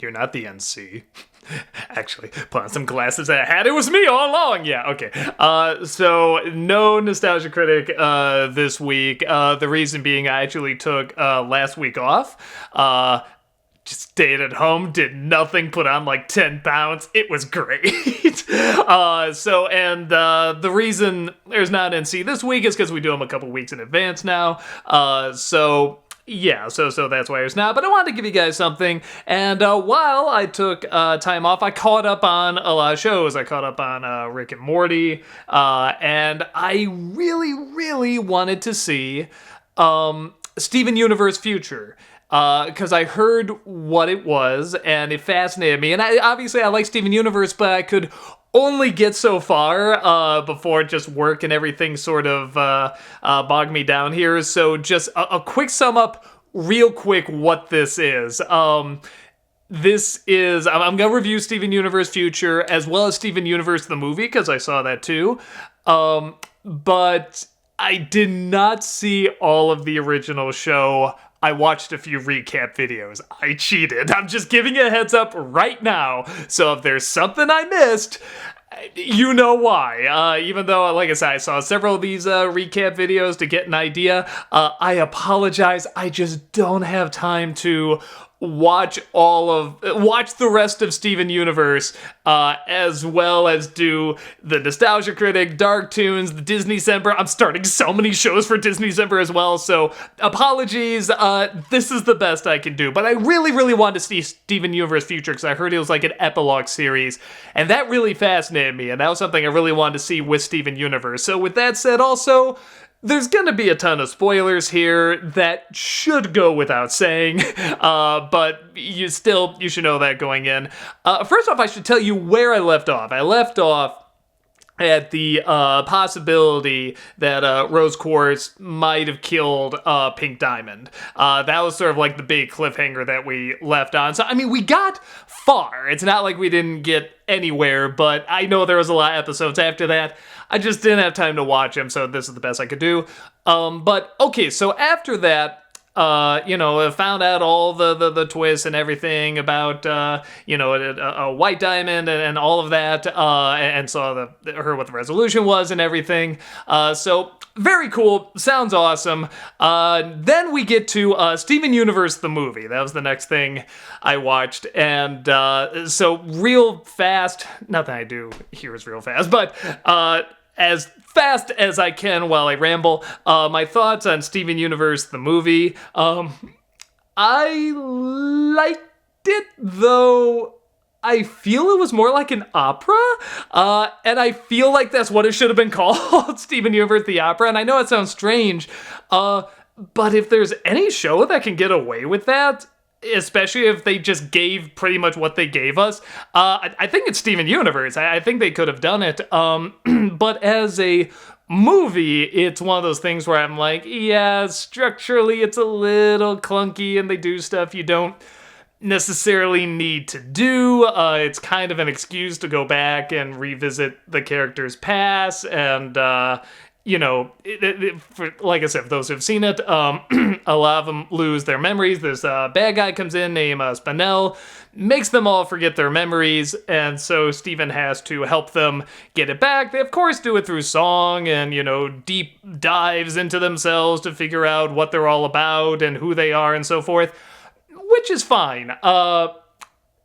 You're not the NC. Actually, put on some glasses that I had. It was me all along. Yeah, okay. So no Nostalgia Critic this week. The reason being I actually took last week off. Just stayed at home, did nothing, put on like 10 pounds. It was great. The reason there's not NC this week is because we do them a couple weeks in advance now. Yeah, so that's why there's not. But I wanted to give you guys something. And while I took time off, I caught up on a lot of shows. I caught up on Rick and Morty. And I really, really wanted to see Steven Universe Future. Because I heard what it was, and it fascinated me. And I like Steven Universe, but I could only get so far before just work and everything sort of bogged me down here. So just a quick sum up, real quick, what this is. This is, I'm going to review Steven Universe Future as well as Steven Universe the movie, because I saw that too. But I did not see all of the original show. I watched a few recap videos. I cheated. I'm just giving you a heads up right now. So if there's something I missed, you know why. Even though, like I said, I saw several of these recap videos to get an idea. I apologize. I just don't have time to watch the rest of Steven Universe, as well as do the Nostalgia Critic, Dark Toons, the Disney December. I'm starting so many shows for Disney December as well, so apologies. This is the best I can do, but I really, really wanted to see Steven Universe Future because I heard it was like an epilogue series, and that really fascinated me, and that was something I really wanted to see with Steven Universe. So with that said, also, there's gonna be a ton of spoilers here that should go without saying, but you should know that going in. First off, I should tell you where I left off. I left off at the possibility that Rose Quartz might have killed Pink Diamond. That was sort of like the big cliffhanger that we left on. So, I mean, we got far. It's not like we didn't get anywhere, but I know there was a lot of episodes after that. I just didn't have time to watch them, so this is the best I could do. But, okay, so after that, I found out all the twists and everything about, a white diamond and all of that, and saw what the resolution was and everything. So, very cool. Sounds awesome. Then we get to Steven Universe the movie. That was the next thing I watched. And so real fast, nothing I do here is real fast, but as fast as I can while I ramble, my thoughts on Steven Universe the movie. I liked it, though I feel it was more like an opera, and I feel like that's what it should have been called, Steven Universe the Opera, and I know it sounds strange, but if there's any show that can get away with that, especially if they just gave pretty much what they gave us, I think it's Steven Universe. I think they could have done it, but as a movie, it's one of those things where I'm like, yeah, structurally it's a little clunky, and they do stuff you don't necessarily need to do. It's kind of an excuse to go back and revisit the character's past, and like I said, for those who've seen it, a lot of them lose their memories. There's a bad guy comes in named Spinel, makes them all forget their memories, and so Steven has to help them get it back. They, of course, do it through song and, deep dives into themselves to figure out what they're all about and who they are and so forth, which is fine.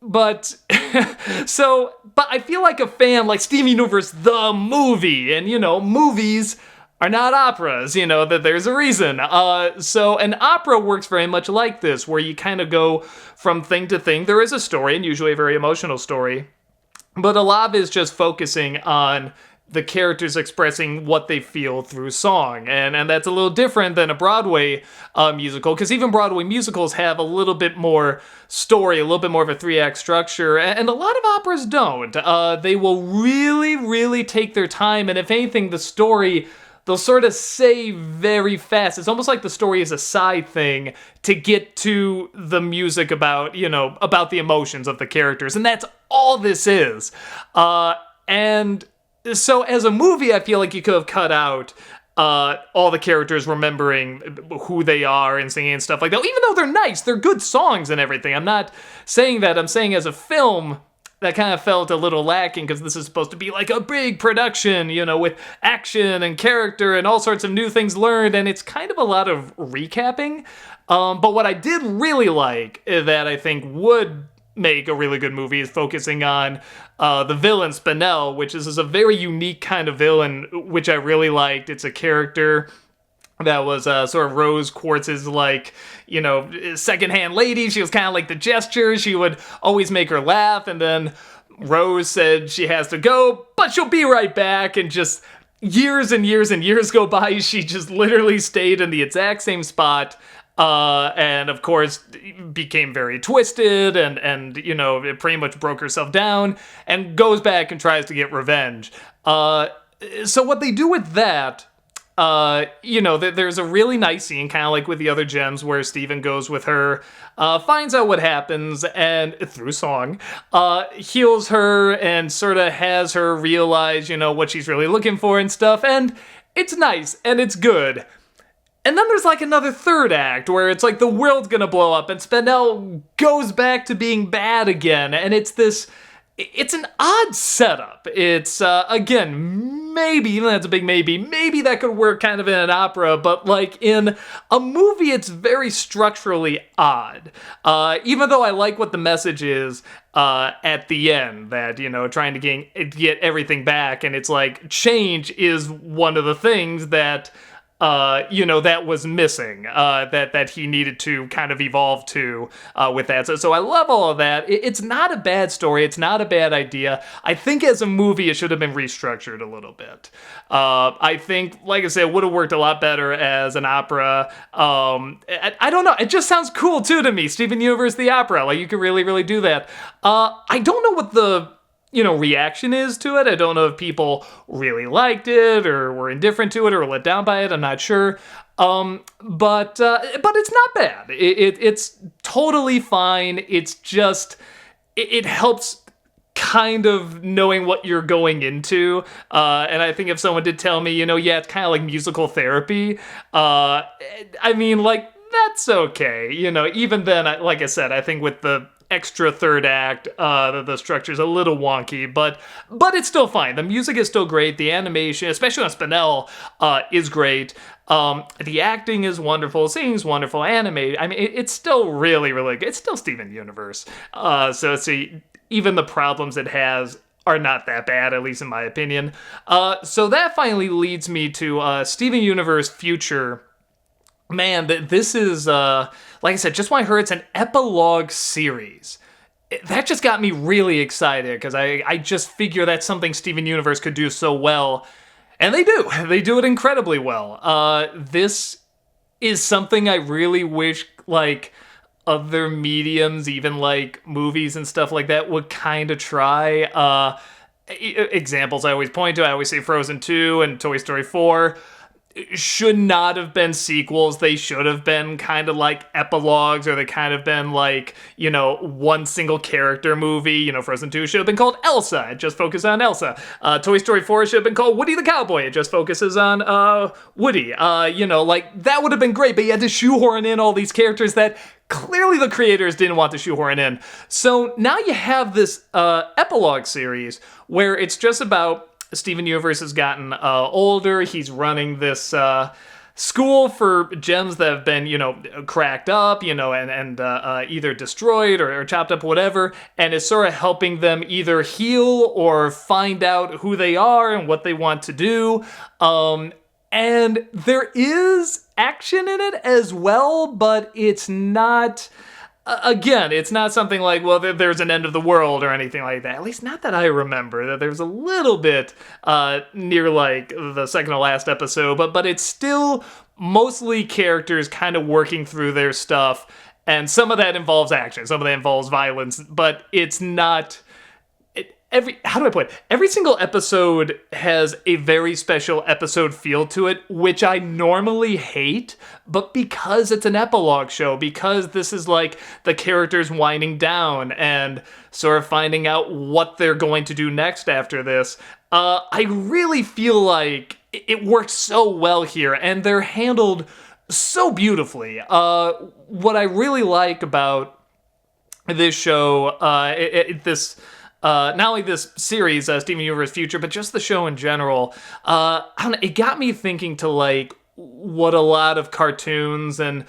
But I feel like a fan, like Steven Universe, the movie, and, movies are not operas, that there's a reason. So an opera works very much like this, where you kind of go from thing to thing. There is a story, and usually a very emotional story, but a lot of it is just focusing on the characters expressing what they feel through song. And that's a little different than a Broadway musical, because even Broadway musicals have a little bit more story, a little bit more of a 3-act structure, and a lot of operas don't. They will really, really take their time, and if anything, the story, they'll sort of say very fast. It's almost like the story is a side thing to get to the music about, about the emotions of the characters, and that's all this is. And so as a movie, I feel like you could have cut out all the characters remembering who they are and singing and stuff like that. Even though they're nice, they're good songs and everything. I'm not saying that. I'm saying as a film, that kind of felt a little lacking because this is supposed to be like a big production, with action and character and all sorts of new things learned, and it's kind of a lot of recapping. But what I did really like that I think would make a really good movie is focusing on the villain Spinel, which is a very unique kind of villain, which I really liked. It's a character that was sort of Rose Quartz's, secondhand lady. She was kind of like the gesture. She would always make her laugh, and then Rose said she has to go, but she'll be right back, and just years and years and years go by. She just literally stayed in the exact same spot. And of course became very twisted and it pretty much broke herself down and goes back and tries to get revenge. So what they do with that, there's a really nice scene, kind of like with the other gems, where Steven goes with her, finds out what happens, and through song, heals her and sort of has her realize, what she's really looking for and stuff, and it's nice and it's good. And then there's another third act where it's the world's gonna blow up and Spinel goes back to being bad again. And it's an odd setup. It's, again, maybe, that's a big maybe that could work kind of in an opera, but in a movie, it's very structurally odd. Even though I like what the message is at the end, that, trying to get everything back, and it's change is one of the things that that was missing, that he needed to kind of evolve to, with that. So I love all of that. It's not a bad story. It's not a bad idea. I think as a movie, it should have been restructured a little bit. I think, like I said, it would have worked a lot better as an opera. I don't know. It just sounds cool too to me. Steven Universe, the opera. You could really, really do that. I don't know what the reaction is to it. I don't know if people really liked it or were indifferent to it or were let down by it. I'm not sure. But it's not bad. It's totally fine. It's just, it helps kind of knowing what you're going into. And I think if someone did tell me, yeah, it's kind of like musical therapy. That's okay. Even then, like I said, I think with the extra third act, the structure's a little wonky, but it's still fine. The music is still great. The animation, especially on Spinel, is great. The acting is wonderful. Singing's wonderful. Animated. It's still really, really good. It's still Steven Universe. So even the problems it has are not that bad, at least in my opinion. So that finally leads me to Steven Universe Future. Man, this is, like I said, just when I heard it's an epilogue series, that just got me really excited, because I just figure that's something Steven Universe could do so well. And they do. They do it incredibly well. This is something I really wish, other mediums, even movies and stuff like that, would kind of try. Examples I always point to, I always say Frozen 2 and Toy Story 4. Should not have been sequels. They should have been kind of like epilogues, or they kind of been one single character movie. Frozen 2 should have been called Elsa. It just focuses on Elsa. Toy Story 4 should have been called Woody the Cowboy. It just focuses on Woody. That would have been great, but you had to shoehorn in all these characters that clearly the creators didn't want to shoehorn in. So now you have this epilogue series where it's just about Steven Universe has gotten older. He's running this school for gems that have been, cracked up, and either destroyed or chopped up, whatever, and is sort of helping them either heal or find out who they are and what they want to do. And there is action in it as well, but it's not... Again, it's not something like, well, there's an end of the world or anything like that. At least not that I remember. That there's a little bit near the second to last episode, but it's still mostly characters kind of working through their stuff, and some of that involves action, some of that involves violence, but it's not... How do I put it? Every single episode has a very special episode feel to it, which I normally hate, but because it's an epilogue show, because this is the characters winding down and sort of finding out what they're going to do next after this, I really feel like it works so well here, and they're handled so beautifully. What I really like about this show, not only this series, Steven Universe Future, but just the show in general, I don't know, it got me thinking to like what a lot of cartoons and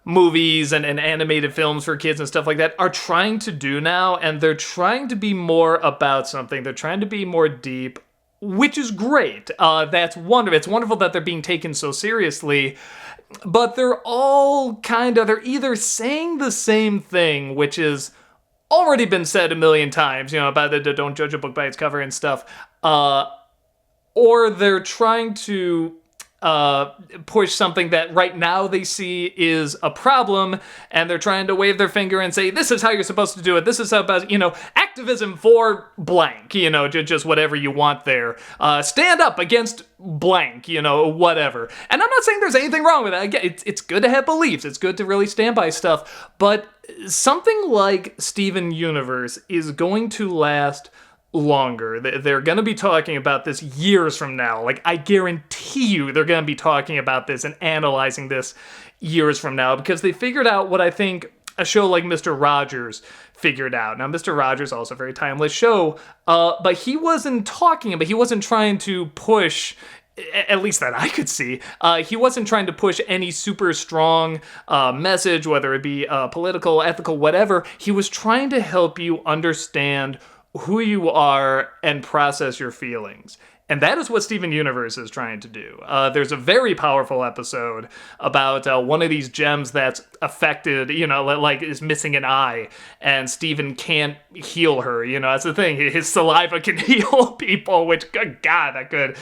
movies and animated films for kids and stuff like that are trying to do now, and they're trying to be more about something. They're trying to be more deep, which is great. That's wonderful. It's wonderful that they're being taken so seriously, but they're either saying the same thing, which is already been said a million times, about the don't judge a book by its cover and stuff, or they're trying to push something that right now they see is a problem, and they're trying to wave their finger and say, this is how you're supposed to do it. This is how, activism for blank, just whatever you want there. Stand up against blank, whatever. And I'm not saying there's anything wrong with that. Again, it's good to have beliefs. It's good to really stand by stuff. But something like Steven Universe is going to last longer. They're going to be talking about this years from now. Like, I guarantee you they're going to be talking about this and analyzing this years from now, because they figured out what I think a show like Mr. Rogers figured out. Now, Mr. Rogers, also a very timeless show, but he wasn't trying to push, at least that I could see, he wasn't trying to push any super strong message, whether it be political, ethical, whatever. He was trying to help you understand who you are and process your feelings. And that is what Steven Universe is trying to do. There's a very powerful episode about one of these gems that's affected, like is missing an eye, and Steven can't heal her. That's the thing. His saliva can heal people, which, good God, that could...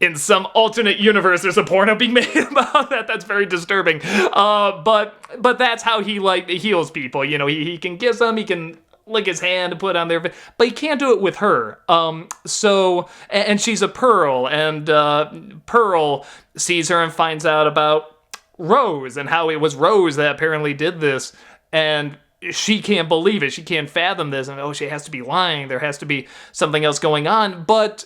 In some alternate universe, there's a porno being made about that. That's very disturbing. But that's how he heals people. He can kiss them, he can lick his hand, put on their, but he can't do it with her. And she's a Pearl, and Pearl sees her and finds out about Rose and how it was Rose that apparently did this, and she can't believe it. She can't fathom this, and she has to be lying. There has to be something else going on. But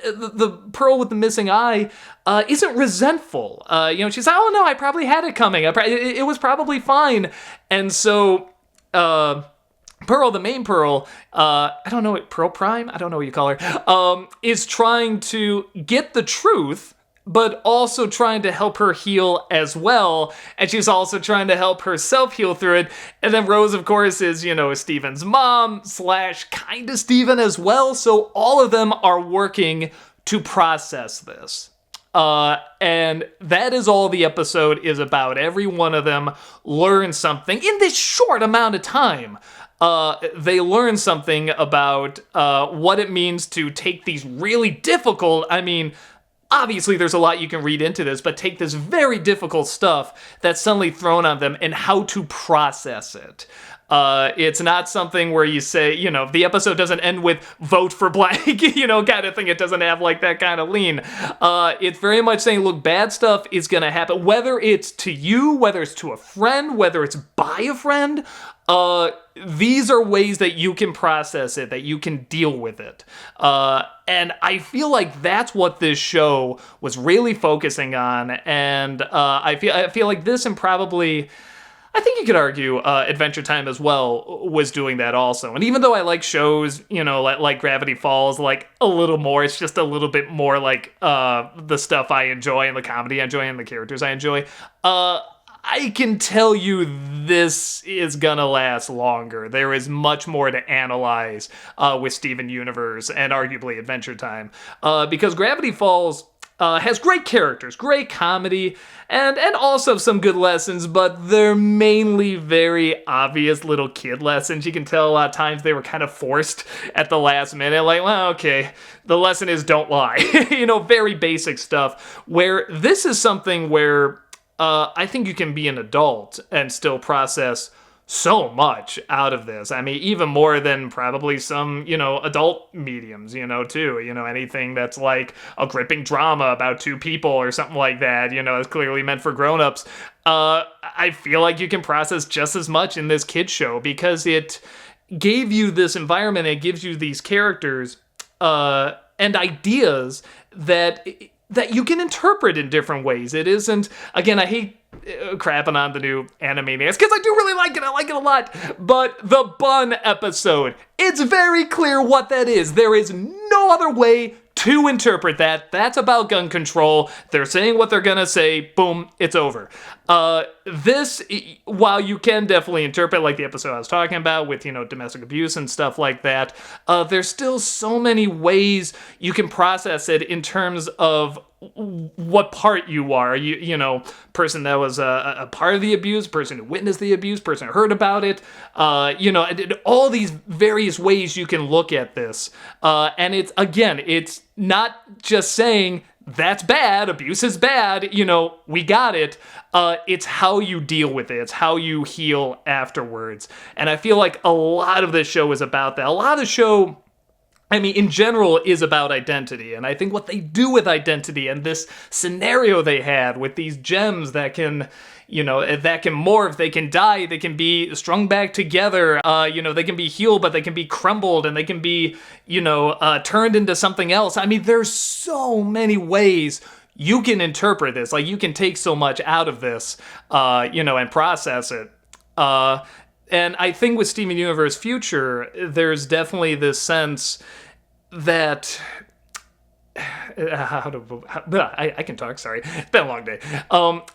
the Pearl with the missing eye isn't resentful. She's like, oh no, I probably had it coming. It was probably fine. And so Pearl, the main Pearl, I don't know, Pearl Prime? I don't know what you call her, is trying to get the truth, but also trying to help her heal as well. And she's also trying to help herself heal through it. And then Rose, of course, is, Steven's mom / kind of Steven as well. So all of them are working to process this. And that is all the episode is about. Every one of them learns something in this short amount of time. They learn something about what it means to take these really difficult, obviously there's a lot you can read into this, but take this very difficult stuff that's suddenly thrown on them and how to process it. It's not something where you say, the episode doesn't end with vote for blank, kind of thing. It doesn't have that kind of lean. It's very much saying, look, bad stuff is going to happen, whether it's to you, whether it's to a friend, whether it's by a friend. These are ways that you can process it, that you can deal with it. And I feel like that's what this show was really focusing on. And I feel like this, and probably, I think you could argue Adventure Time as well, was doing that also. And even though I like shows, like Gravity Falls, a little more, it's just a little bit more like the stuff I enjoy and the comedy I enjoy and the characters I enjoy. I can tell you this is gonna last longer. There is much more to analyze with Steven Universe and arguably Adventure Time, because Gravity Falls has great characters, great comedy, and also some good lessons, but they're mainly very obvious little kid lessons. You can tell a lot of times they were kind of forced at the last minute, okay, the lesson is don't lie. Very basic stuff, where this is something where I think you can be an adult and still process so much out of this. Even more than probably some, adult mediums, too. Anything that's like a gripping drama about two people or something like that, is clearly meant for grown-ups. I feel like you can process just as much in this kid show, because it gave you this environment, it gives you these characters and ideas that that you can interpret in different ways. It isn't, again, I hate crapping on the new Animaniacs, because I do really like it. I like it a lot. But the bun episode, it's very clear what that is. There is no other way to interpret that. That's about gun control. They're saying what they're gonna say. Boom, it's over. This, while you can definitely interpret, like the episode I was talking about with, domestic abuse and stuff like that, there's still so many ways you can process it in terms of what part you are. Person that was a part of the abuse, person who witnessed the abuse, person who heard about it, and all these various ways you can look at this. And it's not just saying, that's bad, abuse is bad, we got it. It's how you deal with it. It's how you heal afterwards. And I feel like a lot of this show is about that. A lot of the show, in general, is about identity. And I think what they do with identity and this scenario they had with these gems that can, that can morph, they can die, they can be strung back together, they can be healed, but they can be crumbled, and they can be, turned into something else. There's so many ways you can interpret this. Like, you can take so much out of this, and process it. And I think with Steven Universe Future, there's definitely this sense that I can talk, sorry. It's been a long day.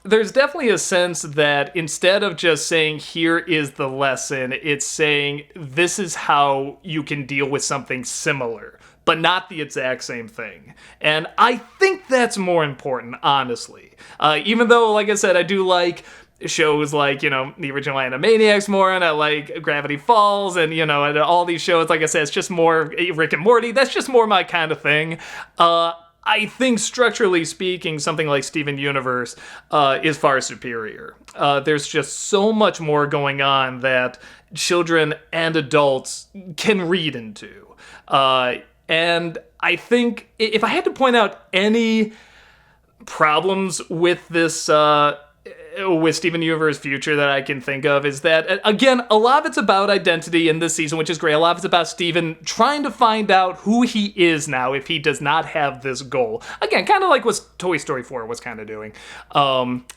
There's definitely a sense that instead of just saying, here is the lesson, it's saying, this is how you can deal with something similar, but not the exact same thing. And I think that's more important, honestly. Even though, like I said, I do like shows like, the original Animaniacs more, and I like Gravity Falls, and, and all these shows, like I said, it's just more Rick and Morty. That's just more my kind of thing. I think, structurally speaking, something like Steven Universe is far superior. There's just so much more going on that children and adults can read into. And I think if I had to point out any problems with this, with Steven Universe Future that I can think of, is that, again, a lot of it's about identity in this season, which is great. A lot of it's about Steven trying to find out who he is now if he does not have this goal. Again, kind of like what Toy Story 4 was kind of doing,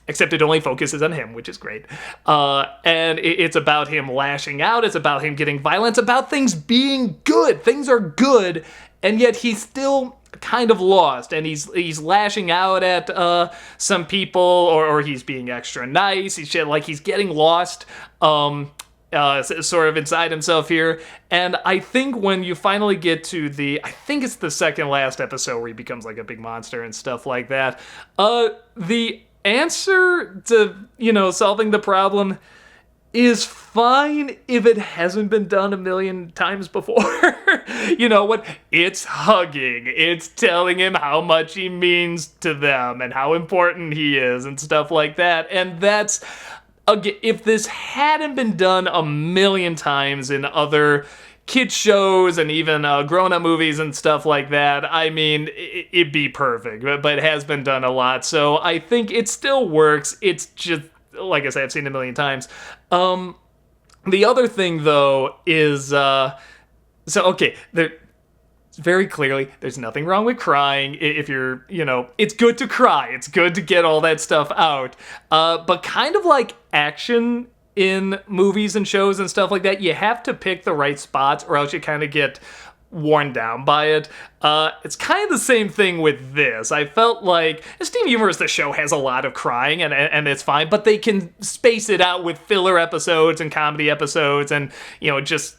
except it only focuses on him, which is great. And it's about him lashing out. It's about him getting violent. It's about things being good. Things are good, and yet he's still kind of lost, and he's lashing out at some people, or he's being extra nice. He's getting lost sort of inside himself here. And I think when you finally get to I think it's the second last episode where he becomes like a big monster and stuff like that, the answer to, solving the problem is fine if it hasn't been done a million times before. What? It's hugging. It's telling him how much he means to them and how important he is and stuff like that. And that's, again, if this hadn't been done a million times in other kids shows and even grown-up movies and stuff like that, it'd be perfect. But it has been done a lot. So I think it still works. It's just, like I said, I've seen it a million times. The other thing, though, is, very clearly, there's nothing wrong with crying. If you're, it's good to cry. It's good to get all that stuff out. But kind of like action in movies and shows and stuff like that, you have to pick the right spots, or else you kind of get worn down by it. It's kind of the same thing with this. I felt like Steven Universe, the show, has a lot of crying, and it's fine, but they can space it out with filler episodes and comedy episodes and, just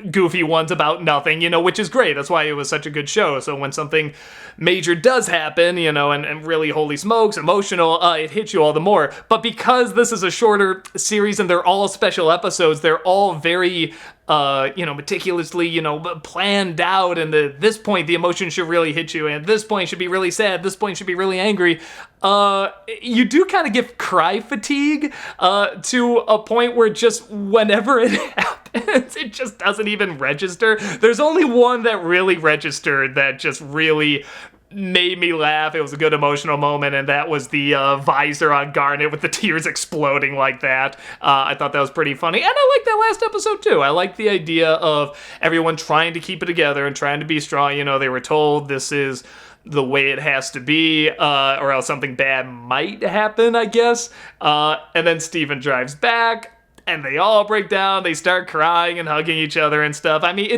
goofy ones about nothing, which is great. That's why it was such a good show. So when something major does happen, and really, holy smokes, emotional, it hits you all the more. But because this is a shorter series and they're all special episodes, they're all very meticulously, planned out, and at this point the emotion should really hit you, and at this point should be really sad, this point should be really angry. You do kind of get cry fatigue to a point where just whenever it happens, it just doesn't even register. There's only one that really registered, that just really made me laugh. It was a good emotional moment, and that was the visor on Garnet with the tears exploding like that. I thought that was pretty funny, and I liked that last episode too. I liked the idea of everyone trying to keep it together and trying to be strong. They were told this is the way it has to be, or else something bad might happen, I guess. And then Steven drives back, and they all break down. They start crying and hugging each other and stuff. I mean,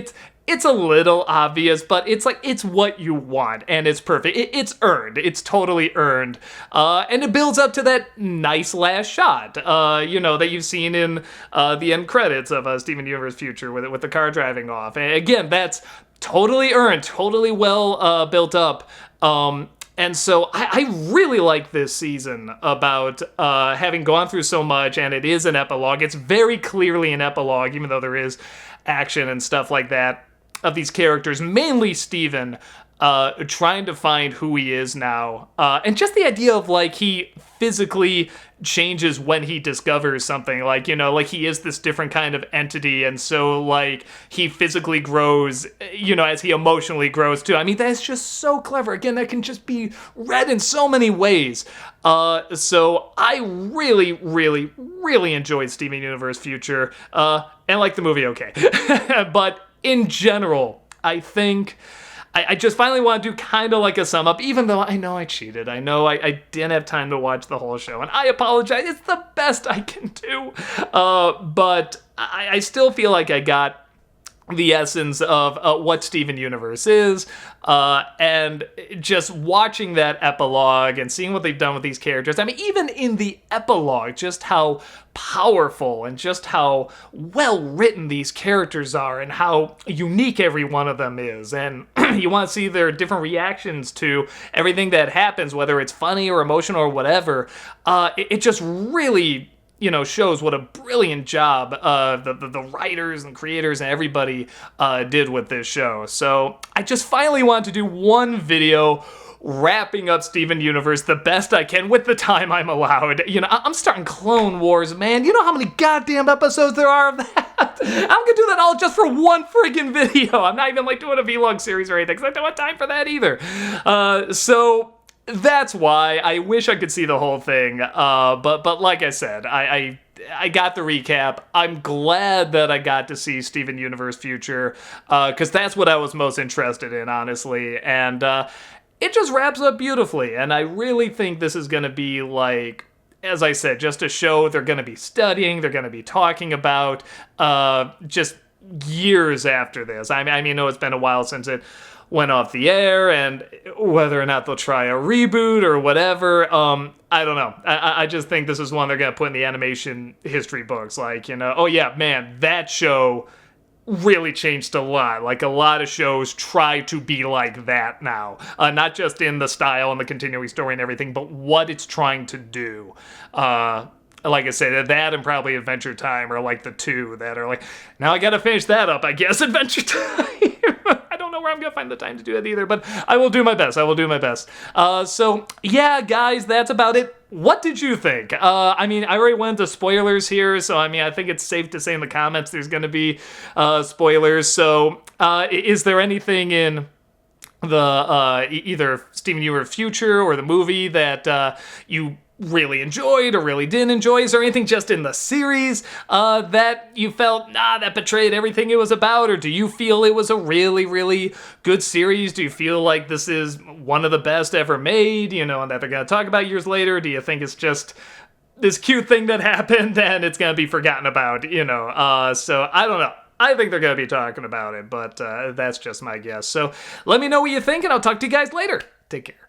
it's a little obvious, but it's like, it's what you want, and it's perfect. It's earned. It's totally earned. And it builds up to that nice last shot, that you've seen in the end credits of Steven Universe Future with the car driving off. And again, that's totally earned, totally well built up. And so I really like this season about having gone through so much, and it is an epilogue. It's very clearly an epilogue, even though there is action and stuff like that of these characters, mainly Steven, trying to find who he is now. And just the idea of, like, he physically changes when he discovers something. Like, like he is this different kind of entity, and so, like, he physically grows, as he emotionally grows, too. I mean, that's just so clever. Again, that can just be read in so many ways. So I really, really, really enjoyed Steven Universe Future, and like the movie, okay. But in general, I think I just finally want to do kind of like a sum up, even though I know I cheated. I know I didn't have time to watch the whole show, and I apologize. It's the best I can do. But I still feel like I got the essence of what Steven Universe is, and just watching that epilogue and seeing what they've done with these characters. I mean, even in the epilogue, just how powerful and just how well written these characters are and how unique every one of them is. And you want to see their different reactions to everything that happens, whether it's funny or emotional or whatever. It just really shows what a brilliant job the writers and creators and everybody did with this show. So I just finally wanted to do one video wrapping up Steven Universe the best I can with the time I'm allowed. I'm starting Clone Wars, man. You know how many goddamn episodes there are of that? I'm gonna do that all just for one friggin' video. I'm not even like doing a vlog series or anything, because I don't have time for that either. So that's why I wish I could see the whole thing, but like I said, I got the recap. I'm glad that I got to see Steven Universe Future, because that's what I was most interested in, honestly, and it just wraps up beautifully, and I really think this is going to be, like, as I said, just a show they're going to be studying, they're going to be talking about, just years after this. I mean, I know it's been a while since it went off the air, and whether or not they'll try a reboot or whatever, I don't know. I just think this is one they're gonna put in the animation history books. Like, oh yeah, man, that show really changed a lot. Like, a lot of shows try to be like that now. Not just in the style and the continuing story and everything, but what it's trying to do. Like I said, that and probably Adventure Time are like the two that are like, now I gotta finish that up, I guess, Adventure Time. I don't know where I'm gonna find the time to do it either, but I will do my best. So yeah, guys, that's about it. What did you think? I mean, I already went into spoilers here, so I mean, I think it's safe to say in the comments there's gonna be spoilers. So is there anything in the either Steven Universe Future or the movie that you really enjoyed or really didn't enjoy? Is there anything just in the series that you felt, that betrayed everything it was about? Or do you feel it was a really, really good series? Do you feel like this is one of the best ever made, and that they're going to talk about years later? Do you think it's just this cute thing that happened and it's going to be forgotten about, So I don't know. I think they're going to be talking about it, but that's just my guess. So let me know what you think, and I'll talk to you guys later. Take care.